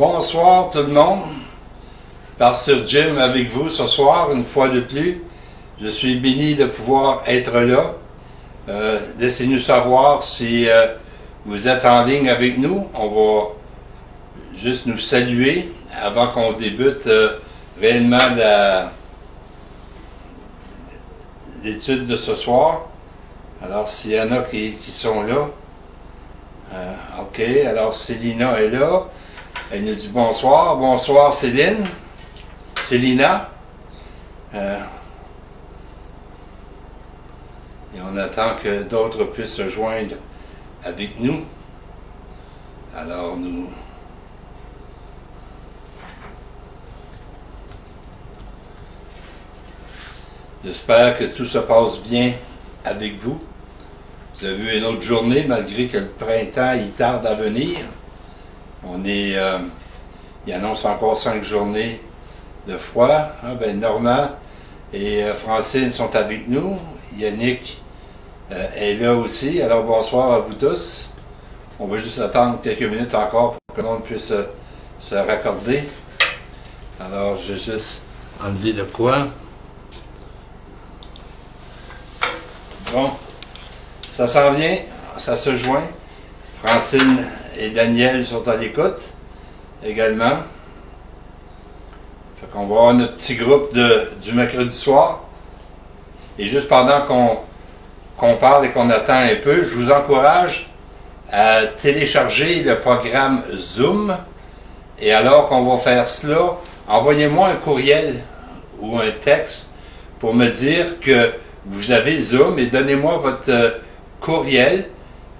Bonsoir tout le monde. Pasteur Jim avec vous ce soir, une fois de plus. Je suis béni de pouvoir être là. Laissez-nous savoir si vous êtes en ligne avec nous. On va juste nous saluer avant qu'on débute réellement l'étude de ce soir. Alors, s'il y en a qui sont là. OK, alors Célina est là. Elle nous dit bonsoir. Bonsoir Céline. Célina. Et on attend que d'autres puissent se joindre avec nous. Alors nous... J'espère que tout se passe bien avec vous. Vous avez eu une autre journée, malgré que le printemps il tarde à venir. On est... il annonce encore 5 journées de froid. Ah, ben, Normand et Francine sont avec nous. Yannick est là aussi. Alors bonsoir à vous tous. On va juste attendre quelques minutes encore pour que le monde puisse se raccorder. Alors je vais juste enlever de quoi. Bon, ça s'en vient, ça se joint. Francine et Daniel sont à l'écoute également. Fait qu'on va avoir notre petit groupe du mercredi soir. Et juste pendant qu'on parle et qu'on attend un peu, je vous encourage à télécharger le programme Zoom. Et alors qu'on va faire cela, envoyez-moi un courriel ou un texte pour me dire que vous avez Zoom et donnez-moi votre courriel.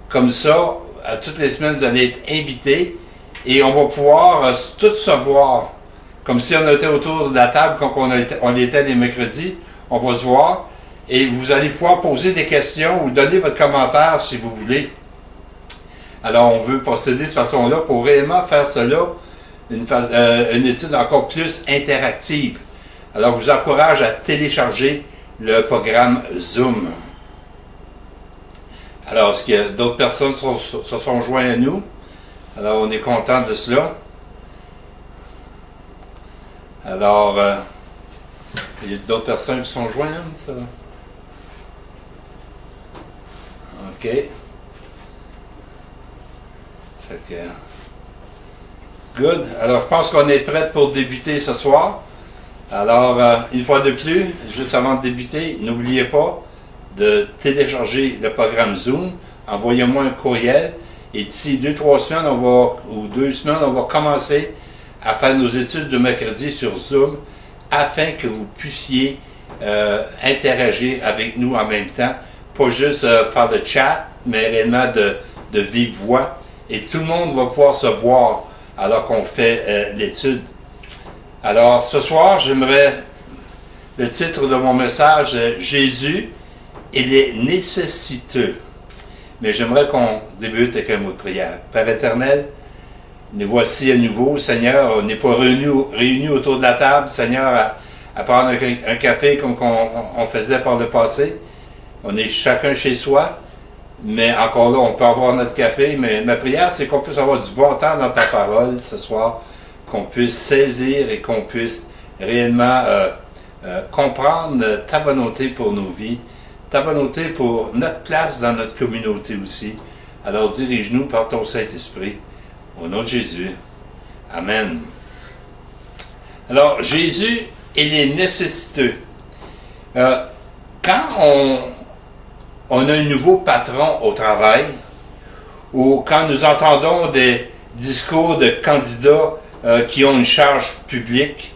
Comme ça, à toutes les semaines, vous allez être invités et on va pouvoir tous se voir. Comme si on était autour de la table quand on était les mercredis, on va se voir et vous allez pouvoir poser des questions ou donner votre commentaire si vous voulez. Alors, on veut procéder de cette façon-là pour réellement faire cela, une étude encore plus interactive. Alors, je vous encourage à télécharger le programme Zoom. Alors, est-ce que d'autres personnes se sont joints à nous? Alors, on est content de cela. Alors, il y a d'autres personnes qui sont jointes, ça? OK. Fait que... Good. Alors, je pense qu'on est prêt pour débuter ce soir. Alors, une fois de plus, juste avant de débuter, n'oubliez pas de télécharger le programme Zoom. Envoyez-moi un courriel. Et d'ici 2-3 semaines, ou 2 semaines, on va commencer à faire nos études de mercredi sur Zoom afin que vous puissiez interagir avec nous en même temps. Pas juste par le chat, mais réellement de vive voix. Et tout le monde va pouvoir se voir alors qu'on fait l'étude. Alors, ce soir, j'aimerais, le titre de mon message, Jésus et les nécessiteux. Mais j'aimerais qu'on débute avec un mot de prière. Père éternel, nous voici à nouveau, Seigneur, on n'est pas réunis autour de la table, Seigneur, à prendre un café comme on faisait par le passé. On est chacun chez soi, mais encore là, on peut avoir notre café, mais ma prière, c'est qu'on puisse avoir du bon temps dans ta parole ce soir, qu'on puisse saisir et qu'on puisse réellement comprendre ta volonté pour nos vies, ta volonté pour notre place dans notre communauté aussi. Alors dirige-nous par ton Saint-Esprit. Au nom de Jésus. Amen. Alors, Jésus et les nécessiteux. Quand on a un nouveau patron au travail, ou quand nous entendons des discours de candidats qui ont une charge publique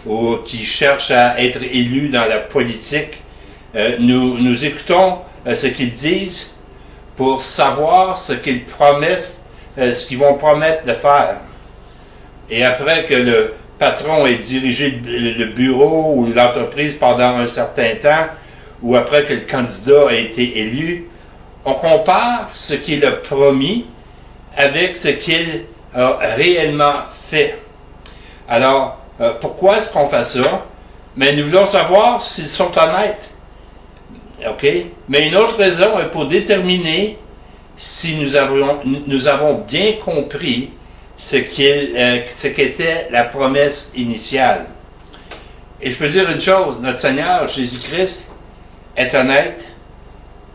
ou qui cherchent à être élus dans la politique, nous écoutons ce qu'ils disent pour savoir ce qu'ils promettent, ce qu'ils vont promettre de faire. Et après que le patron ait dirigé le bureau ou l'entreprise pendant un certain temps, ou après que le candidat a été élu, on compare ce qu'il a promis avec ce qu'il a réellement fait. Alors, pourquoi est-ce qu'on fait ça? Mais nous voulons savoir s'ils sont honnêtes. OK? Mais une autre raison est pour déterminer si nous avons bien compris ce qu'était la promesse initiale. Et je peux dire une chose, notre Seigneur Jésus-Christ est honnête,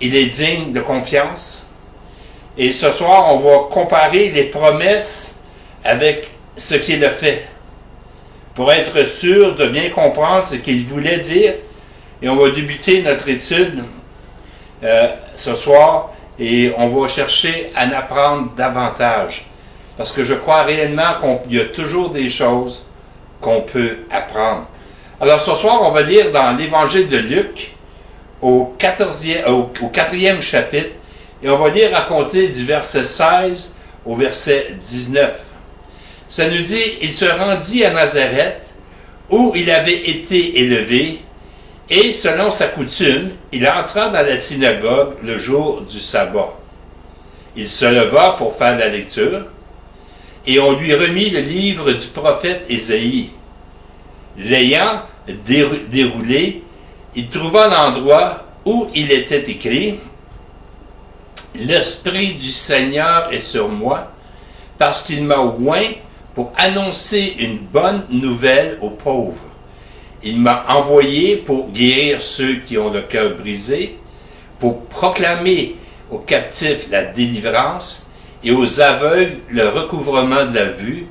il est digne de confiance. Et ce soir, on va comparer les promesses avec ce qu'il a fait, pour être sûr de bien comprendre ce qu'il voulait dire. Et on va débuter notre étude ce soir, et on va chercher à en apprendre davantage. Parce que je crois réellement qu'il y a toujours des choses qu'on peut apprendre. Alors ce soir, on va lire dans l'Évangile de Luc, au 4e chapitre, et on va lire à compter du verset 16 au verset 19. Ça nous dit, il se rendit à Nazareth, où il avait été élevé, et selon sa coutume, il entra dans la synagogue le jour du sabbat. Il se leva pour faire la lecture, et on lui remit le livre du prophète Ésaïe. L'ayant déroulé, il trouva l'endroit où il était écrit « L'Esprit du Seigneur est sur moi, parce qu'il m'a oint pour annoncer une bonne nouvelle aux pauvres. Il m'a envoyé pour guérir ceux qui ont le cœur brisé, pour proclamer aux captifs la délivrance et aux aveugles le recouvrement de la vue,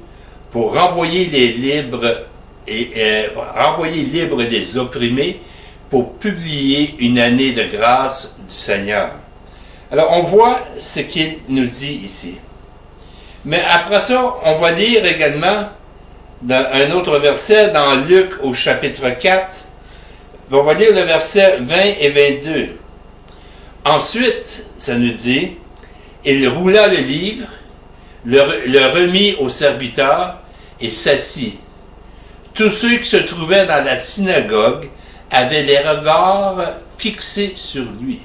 pour renvoyer les libres renvoyer libres les opprimés, pour publier une année de grâce du Seigneur. » Alors, on voit ce qu'il nous dit ici. Mais après ça, on va lire également dans un autre verset, dans Luc au chapitre 4. On va lire le verset 20 et 22. Ensuite, ça nous dit, il roula le livre, le remit au serviteur et s'assit. Tous ceux qui se trouvaient dans la synagogue avaient les regards fixés sur lui.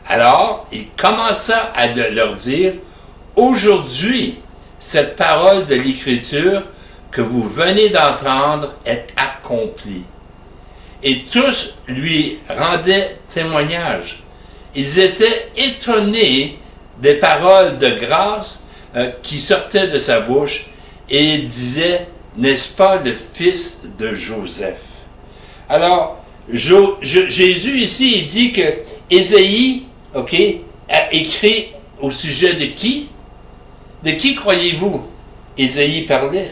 Alors, il commença à leur dire, « Aujourd'hui, cette parole de l'Écriture que vous venez d'entendre est accomplie. » Et tous lui rendaient témoignage. Ils étaient étonnés des paroles de grâce qui sortaient de sa bouche, et disaient, « N'est-ce pas le fils de Joseph? » Alors, Jésus ici, il dit que Ésaïe, a écrit au sujet de qui? De qui croyez-vous Ésaïe parlait?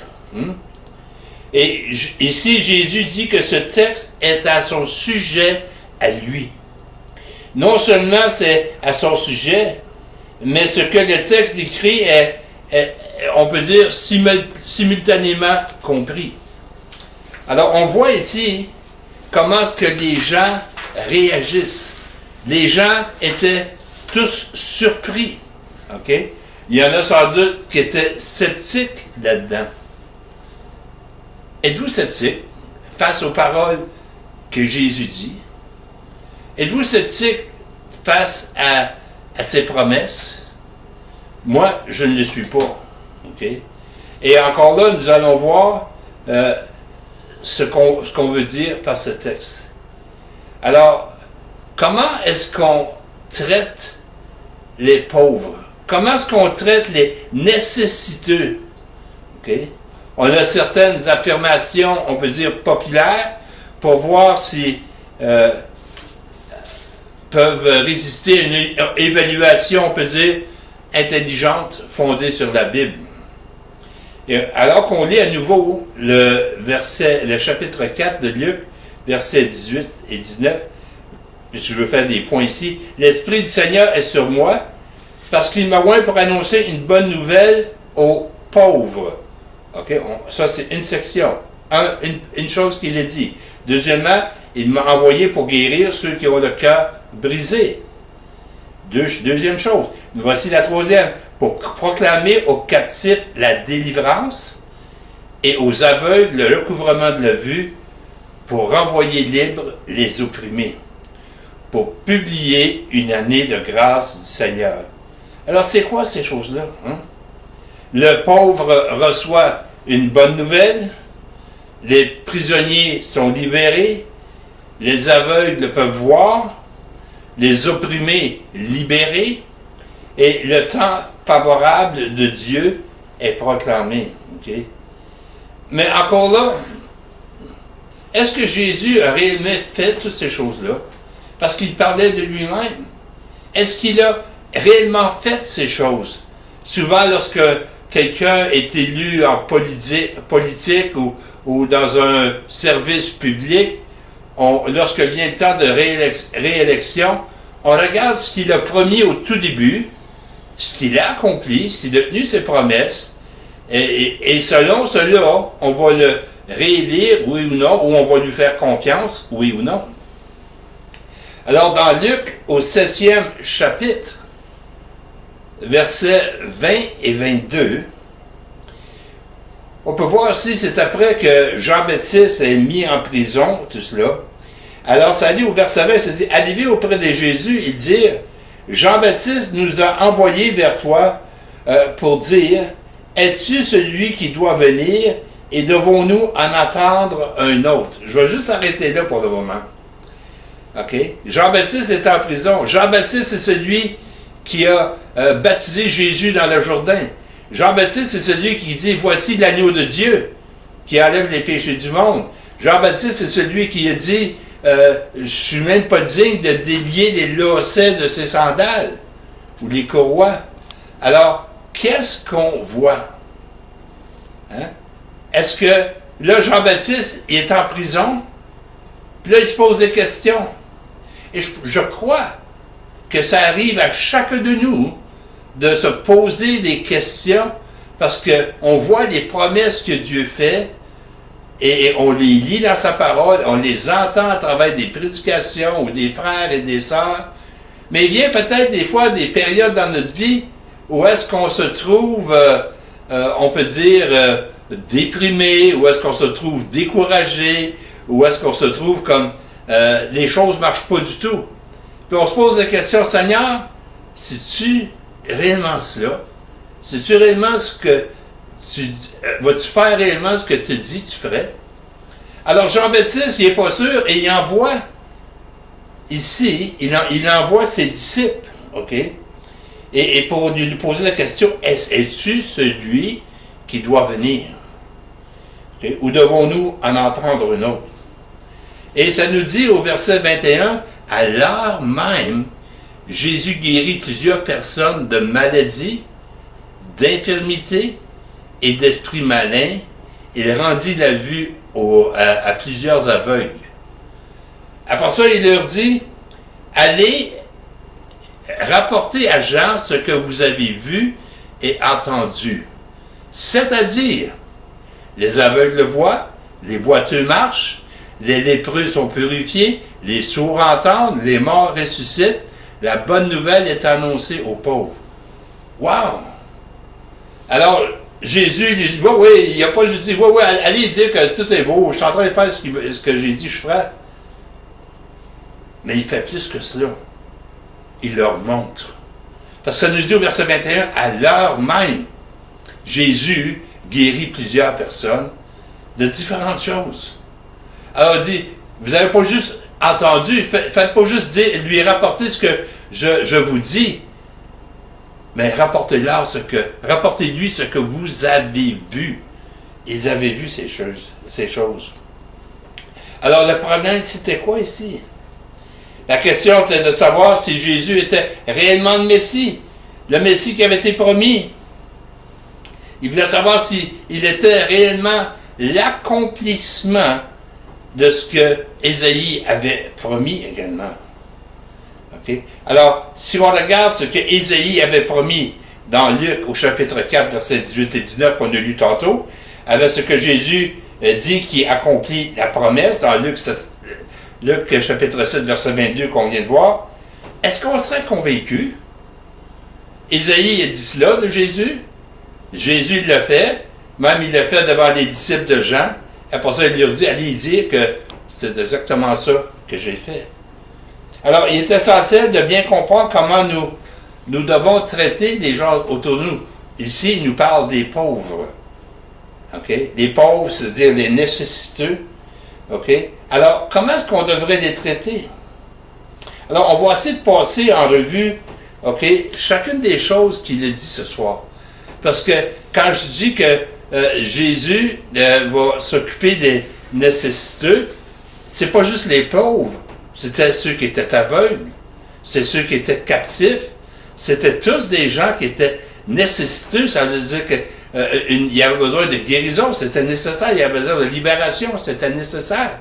Et ici, Jésus dit que ce texte est à son sujet à lui. Non seulement c'est à son sujet, mais ce que le texte écrit est on peut dire, simultanément compris. Alors, on voit ici comment est-ce que les gens réagissent. Les gens étaient tous surpris. Il y en a sans doute qui étaient sceptiques là-dedans. Êtes-vous sceptique face aux paroles que Jésus dit? Êtes-vous sceptique face à ses promesses? Moi, je ne le suis pas. Et encore là, nous allons voir ce qu'on veut dire par ce texte. Alors, comment est-ce qu'on traite les pauvres? Comment est-ce qu'on traite les nécessiteux? On a certaines affirmations, on peut dire populaires, pour voir si peuvent résister à une évaluation, on peut dire, intelligente, fondée sur la Bible. Et alors qu'on lit à nouveau le chapitre 4 de Luc, versets 18 et 19, je veux faire des points ici. « L'Esprit du Seigneur est sur moi, parce qu'il m'a oint pour annoncer une bonne nouvelle aux pauvres. » Ça, c'est une section. Une chose qu'il a dit. Deuxièmement, il m'a envoyé pour guérir ceux qui ont le cœur brisé. Deuxième chose. Voici la troisième. Pour proclamer aux captifs la délivrance et aux aveugles le recouvrement de la vue, pour renvoyer libres les opprimés, pour publier une année de grâce du Seigneur. Alors, c'est quoi ces choses-là? Le pauvre reçoit une bonne nouvelle, les prisonniers sont libérés, les aveugles peuvent voir, les opprimés libérés, et le temps favorable de Dieu est proclamée. Okay? Mais encore là, est-ce que Jésus a réellement fait toutes ces choses-là? Parce qu'il parlait de lui-même. Est-ce qu'il a réellement fait ces choses? Souvent, lorsque quelqu'un est élu en politique ou dans un service public, lorsque vient le temps de réélection, on regarde ce qu'il a promis au tout début, ce qu'il a accompli, s'il a tenu ses promesses, et selon cela, on va le réélire, oui ou non, ou on va lui faire confiance, oui ou non. Alors, dans Luc, au 7e chapitre, versets 20 et 22, on peut voir ici, c'est après que Jean-Baptiste est mis en prison, tout cela. Alors, ça dit au verset 20, ça dit, arrivé auprès de Jésus, il dit, Jean-Baptiste nous a envoyés vers toi pour dire, es-tu celui qui doit venir et devons-nous en attendre un autre? Je vais juste arrêter là pour le moment. OK? Jean-Baptiste est en prison. Jean-Baptiste, c'est celui qui a baptisé Jésus dans le Jourdain. Jean-Baptiste, c'est celui qui dit, voici l'agneau de Dieu qui enlève les péchés du monde. Jean-Baptiste, c'est celui qui a dit, je ne suis même pas digne de délier les lacets de ses sandales ou les courroies. Alors, qu'est-ce qu'on voit? Hein? Est-ce que là, Jean-Baptiste, il est en prison, puis là, il se pose des questions. Et je crois que ça arrive à chacun de nous de se poser des questions parce qu'on voit les promesses que Dieu fait et on les lit dans sa parole, on les entend à travers des prédications ou des frères et des sœurs. Mais il vient peut-être des fois des périodes dans notre vie où est-ce qu'on se trouve, on peut dire, déprimé, où est-ce qu'on se trouve découragé, où est-ce qu'on se trouve comme les choses ne marchent pas du tout. Puis on se pose la question, Seigneur, sais-tu réellement cela? Sais-tu réellement ce que vas-tu faire réellement ce que tu dis tu ferais? Alors Jean-Baptiste, il n'est pas sûr et il envoie ici, il envoie ses disciples, OK? Et pour lui poser la question, es-tu celui qui doit venir? Okay? Ou devons-nous en entendre un autre? Et ça nous dit au verset 21, à l'heure même, Jésus guérit plusieurs personnes de maladies, d'infirmités et d'esprits malins. Il rendit la vue à plusieurs aveugles. Après ça, il leur dit, allez rapporter à Jean ce que vous avez vu et entendu. C'est-à-dire, les aveugles voient, les boiteux marchent, les lépreux sont purifiés, les sourds entendent, les morts ressuscitent, la bonne nouvelle est annoncée aux pauvres. Wow! Alors, Jésus lui dit, oui, il n'a pas juste dit, oui, allez dire que tout est beau, je suis en train de faire ce que j'ai dit, je ferai. Mais il fait plus que cela. Il leur montre. Parce que ça nous dit au verset 21, à l'heure même, Jésus guérit plusieurs personnes de différentes choses. Alors il dit, vous n'avez pas juste entendu, faites pas juste dire, lui rapporter ce que je vous dis, mais rapportez-lui ce que vous avez vu. Ils avaient vu ces choses. Alors le problème, c'était quoi ici? La question était de savoir si Jésus était réellement le Messie qui avait été promis. Il voulait savoir s'il était réellement l'accomplissement de ce que Ésaïe avait promis également. Okay? Alors, si on regarde ce que Ésaïe avait promis dans Luc au chapitre 4, versets 18 et 19 qu'on a lu tantôt, avec ce que Jésus dit qui accomplit la promesse dans Luc chapitre 7, verset 22 qu'on vient de voir, est-ce qu'on serait convaincu? Ésaïe a dit cela de Jésus. Jésus l'a fait. Même il l'a fait devant les disciples de Jean. Après ça, il leur dit, allez dire que c'est exactement ça que j'ai fait. Alors, il est essentiel de bien comprendre comment nous devons traiter les gens autour de nous. Ici, il nous parle des pauvres. Okay? Les pauvres, c'est-à-dire les nécessiteux. Okay? Alors, comment est-ce qu'on devrait les traiter? Alors, on va essayer de passer en revue chacune des choses qu'il a dit ce soir. Parce que quand je dis que Jésus va s'occuper des nécessiteux, c'est pas juste les pauvres, c'était ceux qui étaient aveugles, c'est ceux qui étaient captifs, c'était tous des gens qui étaient nécessiteux, ça veut dire qu'il y avait besoin de guérison, c'était nécessaire, il y avait besoin de libération, c'était nécessaire.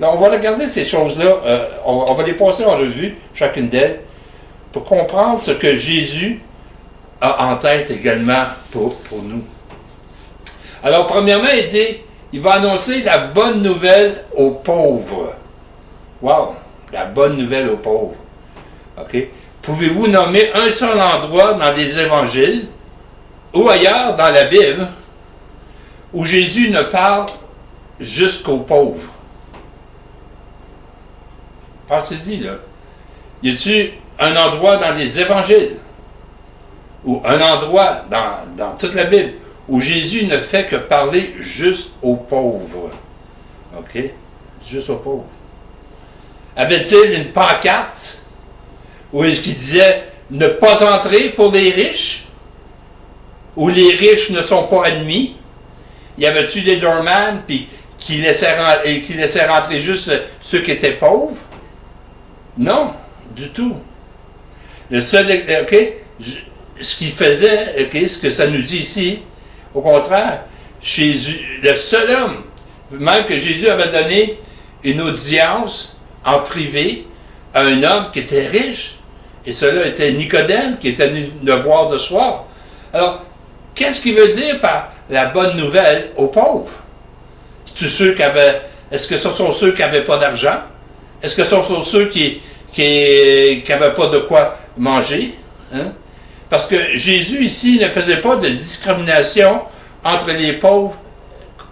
Alors, on va regarder ces choses-là, on va les passer en revue, chacune d'elles, pour comprendre ce que Jésus a en tête également pour nous. Alors, premièrement, il dit, il va annoncer la bonne nouvelle aux pauvres. Wow! La bonne nouvelle aux pauvres. OK? Pouvez-vous nommer un seul endroit dans les évangiles ou ailleurs dans la Bible où Jésus ne parle jusqu'aux pauvres? Pensez-y, là. Y a-t-il un endroit dans les évangiles ou un endroit dans toute la Bible où Jésus ne fait que parler juste aux pauvres? OK? Juste aux pauvres. Avait-il une pancarte où est-ce qu'il disait ne pas entrer pour les riches? Où les riches ne sont pas admis? Y avait-tu des doorman qui laissaient rentrer juste ceux qui étaient pauvres? Non, du tout. Le seul, OK, ce qu'il faisait, OK, ce que ça nous dit ici, au contraire, le seul homme, même que Jésus avait donné une audience en privé à un homme qui était riche, et cela était Nicodème, qui était venu le voir de soir. Alors, qu'est-ce qu'il veut dire par la bonne nouvelle aux pauvres? Est-ce que ce sont ceux qui n'avaient pas d'argent? Est-ce que ce sont ceux qui n'avaient pas de quoi manger? Hein? Parce que Jésus, ici, ne faisait pas de discrimination entre les pauvres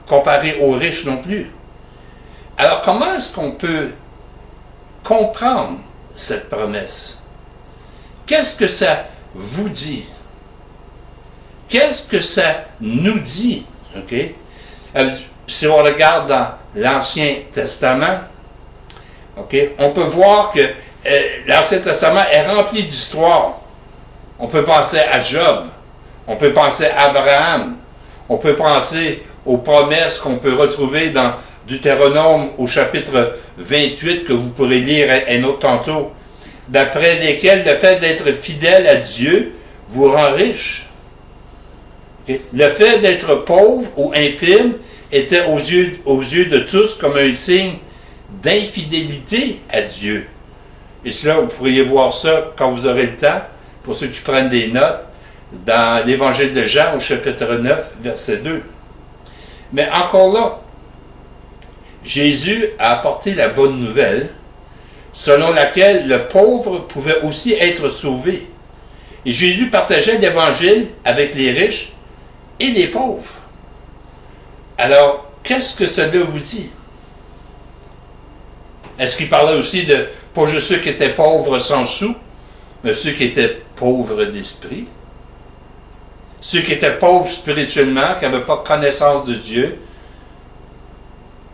comparé aux riches non plus. Alors, comment est-ce qu'on peut comprendre cette promesse? Qu'est-ce que ça vous dit? Qu'est-ce que ça nous dit? OK? Si on regarde dans l'Ancien Testament, OK, on peut voir que l'Ancien Testament est rempli d'histoires. On peut penser à Job, on peut penser à Abraham, on peut penser aux promesses qu'on peut retrouver dans Deutéronome au chapitre 28, que vous pourrez lire un autre tantôt, d'après lesquelles le fait d'être fidèle à Dieu vous rend riche. Okay? Le fait d'être pauvre ou infirme était aux yeux de tous comme un signe d'infidélité à Dieu. Et cela, vous pourriez voir ça quand vous aurez le temps, pour ceux qui prennent des notes, dans l'Évangile de Jean au chapitre 9, verset 2. Mais encore là, Jésus a apporté la bonne nouvelle, selon laquelle le pauvre pouvait aussi être sauvé. Et Jésus partageait l'Évangile avec les riches et les pauvres. Alors, qu'est-ce que cela vous dit? Est-ce qu'il parlait aussi de, pas juste ceux qui étaient pauvres sans sous, mais ceux qui étaient pauvres d'esprit? Ceux qui étaient pauvres spirituellement, qui n'avaient pas connaissance de Dieu,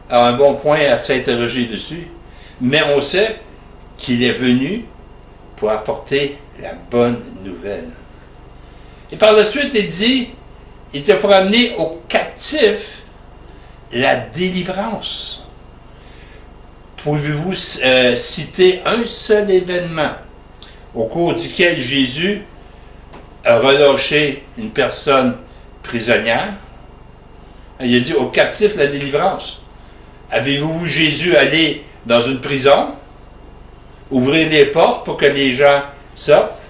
a un bon point à s'interroger dessus. Mais on sait qu'il est venu pour apporter la bonne nouvelle. Et par la suite, il dit, il était pour amener aux captifs la délivrance. Pouvez-vous citer un seul événement au cours duquel Jésus a relâché une personne prisonnière? Il a dit aux captifs la délivrance. Avez-vous vu Jésus aller dans une prison, ouvrir les portes pour que les gens sortent?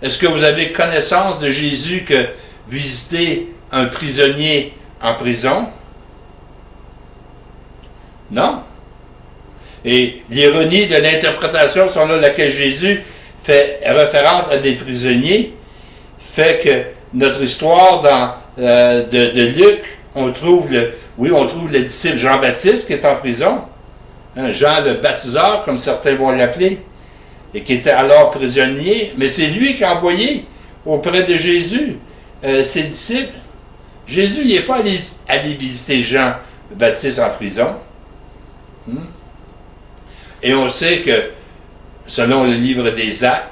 Est-ce que vous avez connaissance de Jésus que visiter un prisonnier en prison? Non. Et l'ironie de l'interprétation selon laquelle Jésus fait référence à des prisonniers fait que notre histoire de Luc, on trouve le disciple Jean-Baptiste qui est en prison, hein, Jean le baptiseur, comme certains vont l'appeler, et qui était alors prisonnier, mais c'est lui qui a envoyé auprès de Jésus ses disciples. Jésus n'est pas allé visiter Jean-Baptiste en prison. Et on sait que, selon le livre des Actes,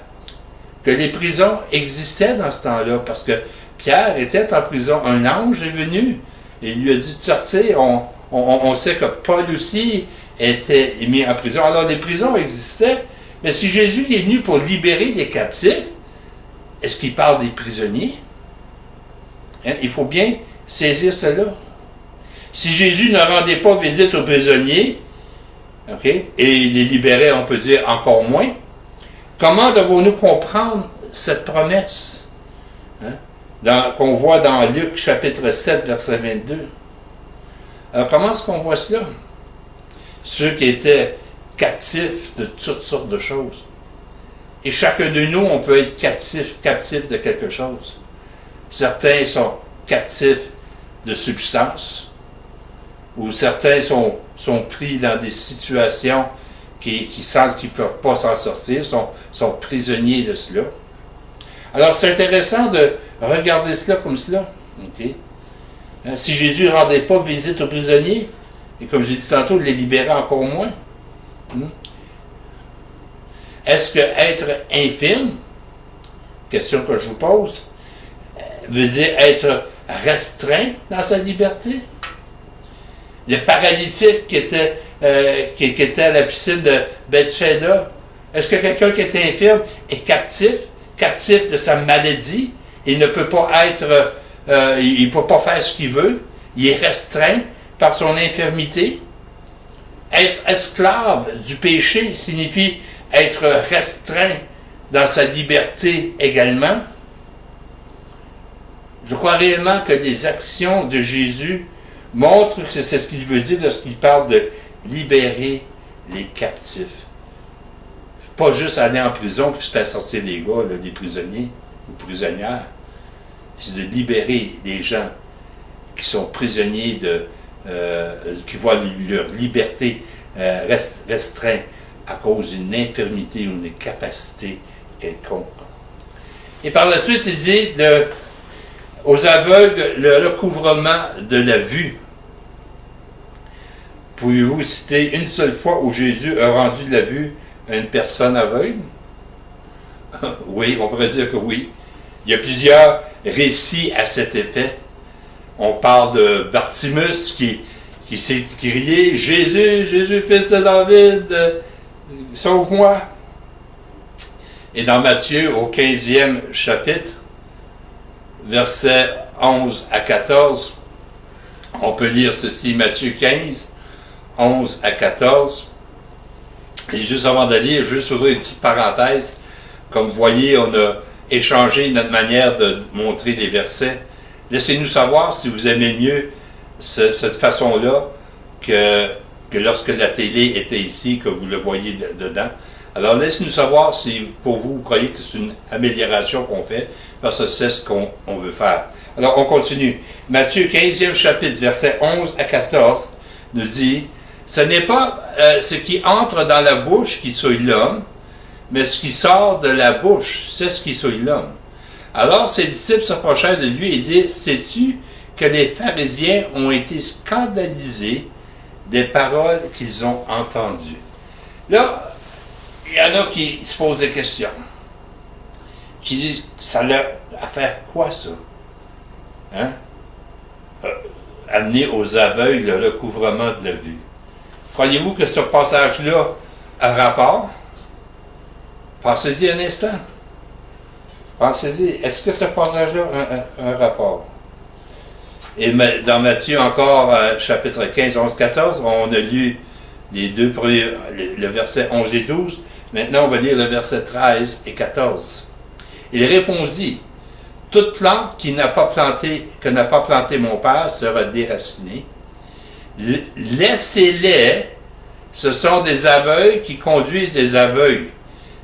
que les prisons existaient dans ce temps-là, parce que Pierre était en prison. Un ange est venu et il lui a dit de sortir. On sait que Paul aussi était mis en prison. Alors les prisons existaient, mais si Jésus est venu pour libérer les captifs, est-ce qu'il parle des prisonniers? Hein? Il faut bien saisir cela. Si Jésus ne rendait pas visite aux prisonniers, okay, et les libérait, on peut dire, encore moins, comment devons-nous comprendre cette promesse, hein, qu'on voit dans Luc chapitre 7, verset 22? Alors, comment est-ce qu'on voit cela? Ceux qui étaient captifs de toutes sortes de choses. Et chacun de nous, on peut être captif de quelque chose. Certains sont captifs de substances, ou certains sont pris dans des situations qui sentent qu'ils ne peuvent pas s'en sortir, sont prisonniers de cela. Alors, c'est intéressant de regarder cela comme cela. Okay? Si Jésus ne rendait pas visite aux prisonniers, et comme j'ai dit tantôt, les libérait encore moins. Est-ce que être infirme, question que je vous pose, veut dire être restreint dans sa liberté? Le paralytique qui était à la piscine de Bethsaida, est-ce que quelqu'un qui était infirme est captif de sa maladie? Il ne peut pas être, il ne peut pas faire ce qu'il veut, il est restreint par son infirmité. Être esclave du péché signifie être restreint dans sa liberté également. Je crois réellement que les actions de Jésus montrent que c'est ce qu'il veut dire lorsqu'il parle de libérer les captifs. Pas juste aller en prison puis se faire sortir les gars, là, des prisonniers ou prisonnières. C'est de libérer des gens qui sont prisonniers qui voient leur liberté restreinte à cause d'une infirmité ou d'une capacité quelconque. Et par la suite, il dit aux aveugles le recouvrement de la vue. Pouvez-vous citer une seule fois où Jésus a rendu la vue à une personne aveugle? Oui, on pourrait dire que oui. Il y a plusieurs récits à cet effet. On parle de Bartimus qui s'est crié « Jésus, Jésus, fils de David, sauve-moi ». Et dans Matthieu, au 15e chapitre, versets 11 à 14, on peut lire ceci, Matthieu 15, 11 à 14. Et juste avant de lire, juste ouvrir une petite parenthèse. Comme vous voyez, on a échangé notre manière de montrer les versets. Laissez-nous savoir si vous aimez mieux cette façon-là que lorsque la télé était ici, que vous le voyez dedans. Alors, laissez-nous savoir si, pour vous, vous croyez que c'est une amélioration qu'on fait, parce que c'est ce qu'on veut faire. Alors, on continue. Matthieu 15e chapitre, versets 11 à 14, nous dit « Ce n'est pas ce qui entre dans la bouche qui souille l'homme, mais ce qui sort de la bouche, c'est ce qui souille l'homme. » Alors, ses disciples s'approchèrent de lui et dirent « Sais-tu que les pharisiens ont été scandalisés des paroles qu'ils ont entendues? » Là, il y en a qui se posent des questions, qui disent « Ça leur a fait quoi, ça? Hein? Amener aux aveugles le recouvrement de la vue. » Croyez-vous que ce passage-là a rapport? Pensez-y un instant. Pensez-y. Est-ce que ce passage-là a un rapport? Et dans Matthieu encore, chapitre 15, 11, 14, on a lu les deux premiers, le verset 11 et 12. Maintenant, on va lire le verset 13 et 14. Il répondit, « Toute plante que n'a pas planté mon Père sera déracinée. Laissez-les, ce sont des aveugles qui conduisent des aveugles.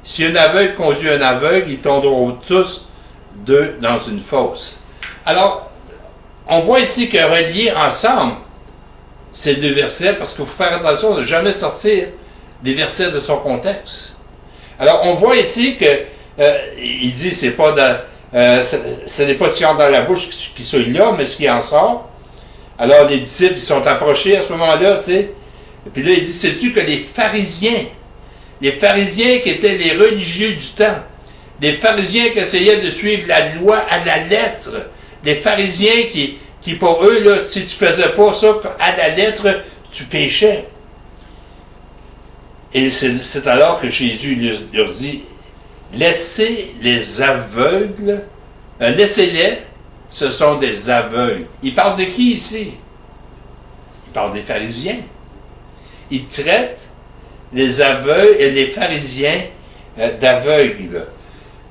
Si un aveugle conduit un aveugle, ils tomberont tous deux dans une fosse. » Alors, on voit ici que relier ensemble ces deux versets, parce qu'il faut faire attention de ne jamais sortir des versets de son contexte. Alors, on voit ici que il dit, ce n'est pas ce qui entre dans la bouche qui souille là, mais ce qui en sort. Alors, les disciples ils sont approchés à ce moment-là, tu sais. Et puis là, il dit, sais-tu que les pharisiens qui étaient les religieux du temps, des pharisiens qui essayaient de suivre la loi à la lettre. Des pharisiens qui pour eux, là, si tu ne faisais pas ça à la lettre, tu péchais. Et c'est alors que Jésus leur dit, laissez les aveugles, laissez-les, ce sont des aveugles. Il parle de qui ici? Il parle des pharisiens. Il traite les aveugles et les pharisiens d'aveugles.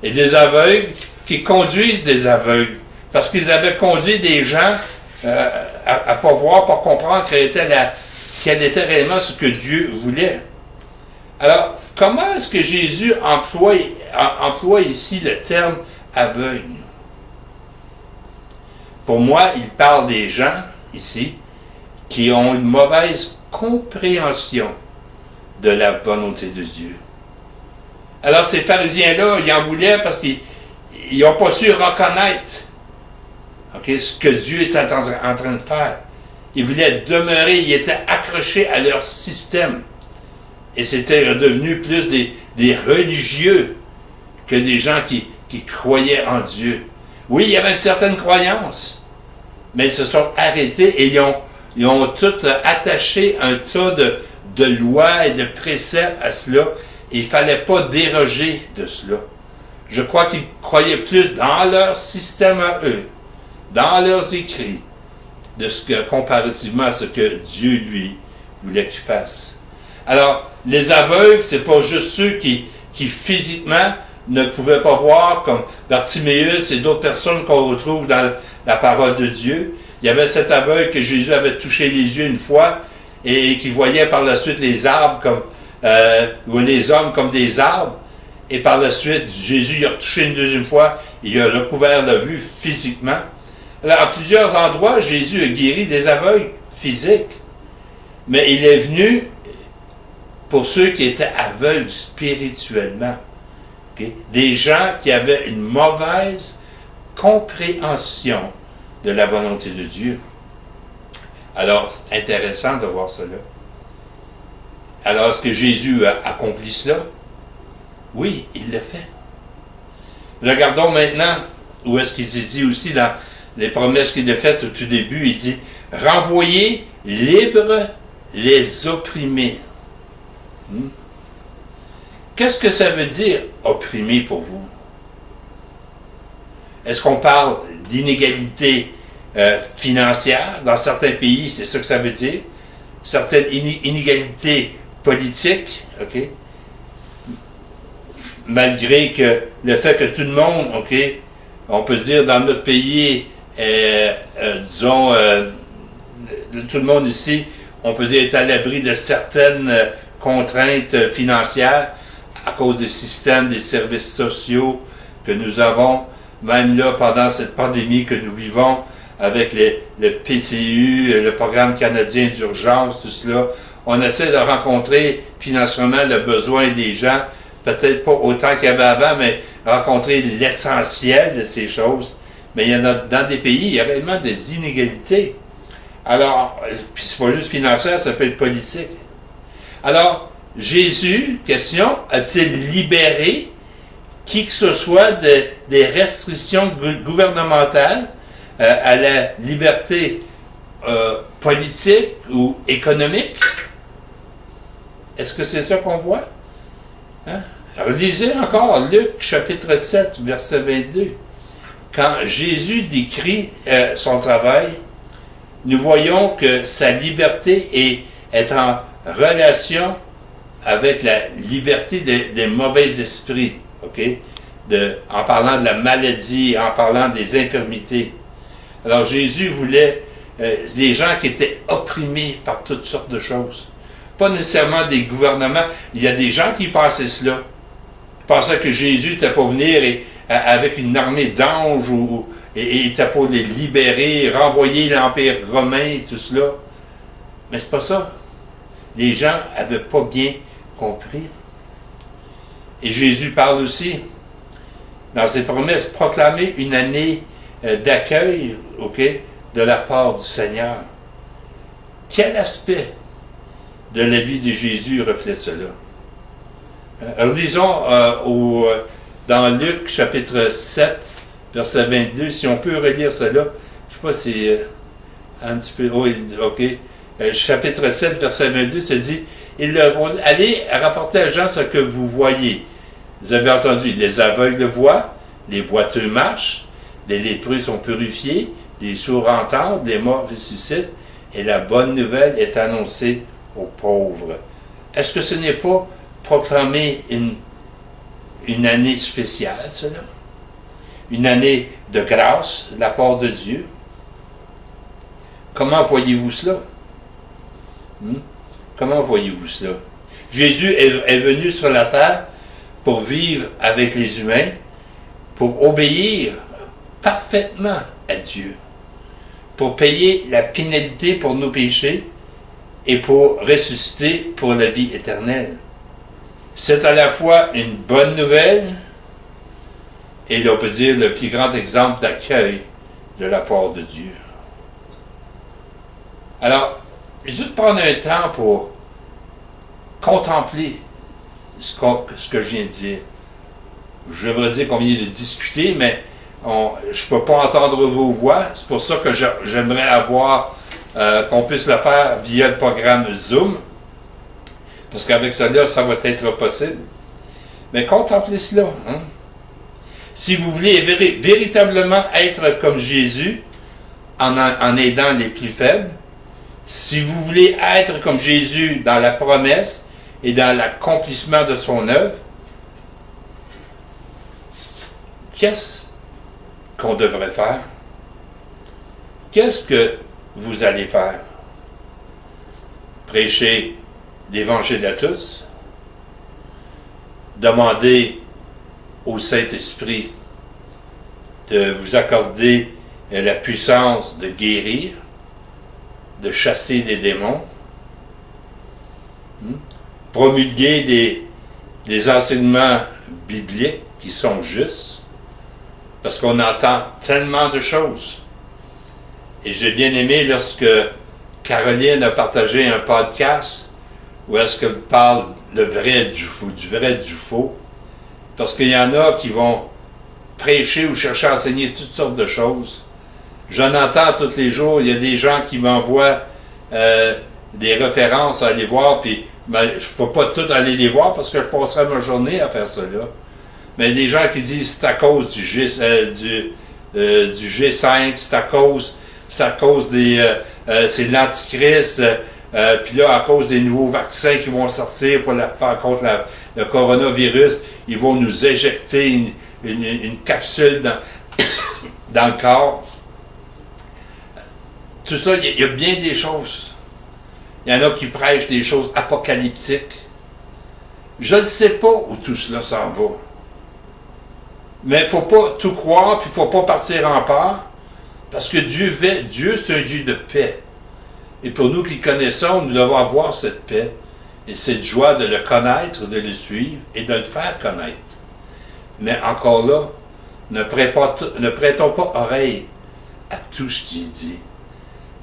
Et des aveugles qui conduisent des aveugles. Parce qu'ils avaient conduit des gens à ne pas voir, pas comprendre quel était réellement ce que Dieu voulait. Alors, comment est-ce que Jésus emploie ici le terme aveugle? Pour moi, il parle des gens, ici, qui ont une mauvaise compréhension de la volonté de Dieu. Alors, ces pharisiens-là, ils en voulaient parce qu'ils n'ont pas su reconnaître ce que Dieu était en train de faire. Ils voulaient demeurer, ils étaient accrochés à leur système. Et c'était devenu plus des religieux que des gens qui croyaient en Dieu. Oui, il y avait une certaine croyance, mais ils se sont arrêtés et ils ont tout attaché un tas de lois et de préceptes à cela. Et il ne fallait pas déroger de cela. Je crois qu'ils croyaient plus dans leur système à eux, dans leurs écrits, comparativement à ce que Dieu, lui, voulait qu'ils fassent. Alors, les aveugles, ce n'est pas juste ceux qui physiquement ne pouvaient pas voir, comme Bartiméus et d'autres personnes qu'on retrouve dans la parole de Dieu. Il y avait cet aveugle que Jésus avait touché les yeux une fois et qui voyait par la suite les arbres ou les hommes comme des arbres. Et par la suite, Jésus il a touché une deuxième fois, il a recouvert la vue physiquement. Alors, à plusieurs endroits, Jésus a guéri des aveugles physiques. Mais il est venu pour ceux qui étaient aveugles spirituellement. Okay? Des gens qui avaient une mauvaise compréhension de la volonté de Dieu. Alors, c'est intéressant de voir cela. Alors, est-ce que Jésus a accompli cela? Oui, il l'a fait. Regardons maintenant où est-ce qu'il s'est dit aussi dans les promesses qu'il a faites au tout début. Il dit, renvoyez libres les opprimés. Qu'est-ce que ça veut dire, opprimer pour vous? Est-ce qu'on parle d'inégalité financière dans certains pays? C'est ça que ça veut dire. Certaines inégalités politiques, ok? Malgré que le fait que tout le monde, ok, on peut dire dans notre pays, disons, tout le monde ici, on peut dire est à l'abri de certaines contraintes financières à cause des systèmes, des services sociaux que nous avons, même là pendant cette pandémie que nous vivons, avec le PCU, le Programme canadien d'urgence, tout cela, on essaie de rencontrer financièrement le besoin des gens, peut-être pas autant qu'il y avait avant, mais rencontrer l'essentiel de ces choses. Mais il y en a dans des pays, il y a réellement des inégalités. Alors, puis c'est pas juste financière, ça peut être politique. Alors, Jésus, question, a-t-il libéré qui que ce soit des restrictions gouvernementales à la liberté politique ou économique? Est-ce que c'est ça qu'on voit? Hein? Alors, lisez encore Luc chapitre 7, verset 22. Quand Jésus décrit son travail, nous voyons que sa liberté est en relation avec la liberté des mauvais esprits, ok? En parlant de la maladie, en parlant des infirmités. Alors Jésus voulait les gens qui étaient opprimés par toutes sortes de choses. Pas nécessairement des gouvernements. Il y a des gens qui pensaient cela. Ils pensaient que Jésus n'était pas venir avec une armée d'anges et était pour les libérer, renvoyer l'Empire romain et tout cela. Mais c'est pas ça. Les gens n'avaient pas bien compris. Et Jésus parle aussi, dans ses promesses, proclamer une année d'accueil, ok, de la part du Seigneur. Quel aspect de la vie de Jésus reflète cela? Alors, lisons au dans Luc chapitre 7, verset 22, si on peut relire cela, je ne sais pas si un petit peu, oh, ok, chapitre 7, verset 22, ça dit, il leur dit, allez rapporter à Jean ce que vous voyez. Vous avez entendu, les aveugles voient, les boiteux marchent, les lépreux sont purifiés, les sourds entendent, les morts ressuscitent, et la bonne nouvelle est annoncée aux pauvres. Est-ce que ce n'est pas proclamer une année spéciale, cela? Une année de grâce de la part de Dieu? Comment voyez-vous cela? Comment voyez-vous cela? Jésus est venu sur la terre pour vivre avec les humains, pour obéir parfaitement à Dieu, pour payer la pénalité pour nos péchés et pour ressusciter pour la vie éternelle. C'est à la fois une bonne nouvelle et, on peut dire, le plus grand exemple d'accueil de la part de Dieu. Alors, juste prendre un temps pour contempler ce que je viens de dire. Je vais dire qu'on vient de discuter, mais je ne peux pas entendre vos voix. C'est pour ça que j'aimerais avoir qu'on puisse le faire via le programme Zoom. Parce qu'avec cela, ça va être possible. Mais contemplez cela. Hein? Si vous voulez véritablement être comme Jésus, en aidant les plus faibles, si vous voulez être comme Jésus dans la promesse et dans l'accomplissement de son œuvre, qu'est-ce qu'on devrait faire? Qu'est-ce que vous allez faire? Prêcher l'Évangile à tous? Demander au Saint-Esprit de vous accorder la puissance de guérir, de chasser des démons, promulguer des enseignements bibliques qui sont justes, parce qu'on entend tellement de choses. Et j'ai bien aimé lorsque Caroline a partagé un podcast où est-ce qu'elle parle le vrai du faux, du vrai du faux, parce qu'il y en a qui vont prêcher ou chercher à enseigner toutes sortes de choses. J'en entends tous les jours, il y a des gens qui m'envoient des références à aller voir, puis je ne peux pas tout aller les voir parce que je passerai ma journée à faire cela. Mais des gens qui disent c'est à cause du G5, c'est à cause des... c'est l'Antichrist, puis là, à cause des nouveaux vaccins qui vont sortir contre le coronavirus, ils vont nous éjecter une capsule dans le corps. Tout ça, il y a bien des choses. Il y en a qui prêchent des choses apocalyptiques. Je ne sais pas où tout cela s'en va. Mais il ne faut pas tout croire, puis il ne faut pas partir en peur, parce que Dieu, c'est un Dieu de paix. Et pour nous qui connaissons, nous devons avoir cette paix et cette joie de le connaître, de le suivre et de le faire connaître. Mais encore là, ne prêtons pas oreille à tout ce qui est dit.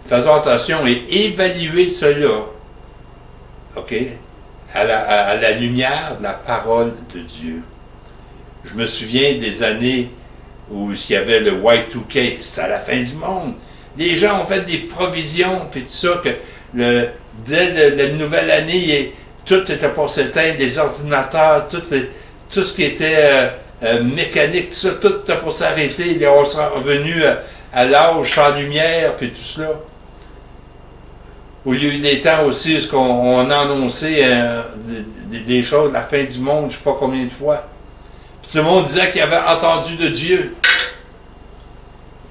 Faisons attention et évaluez cela, ok, à la lumière de la parole de Dieu. Je me souviens des années où il y avait le Y2K, c'était à la fin du monde. Les gens ont fait des provisions, puis tout ça, que dès la nouvelle année, tout était pour s'éteindre, les ordinateurs, tout ce qui était mécanique, tout ça, tout était pour s'arrêter. On sera revenu à l'âge sans lumière, puis tout cela. Où il y a eu des temps aussi où on a annoncé des choses, la fin du monde, je ne sais pas combien de fois. Puis tout le monde disait qu'il avait entendu de Dieu.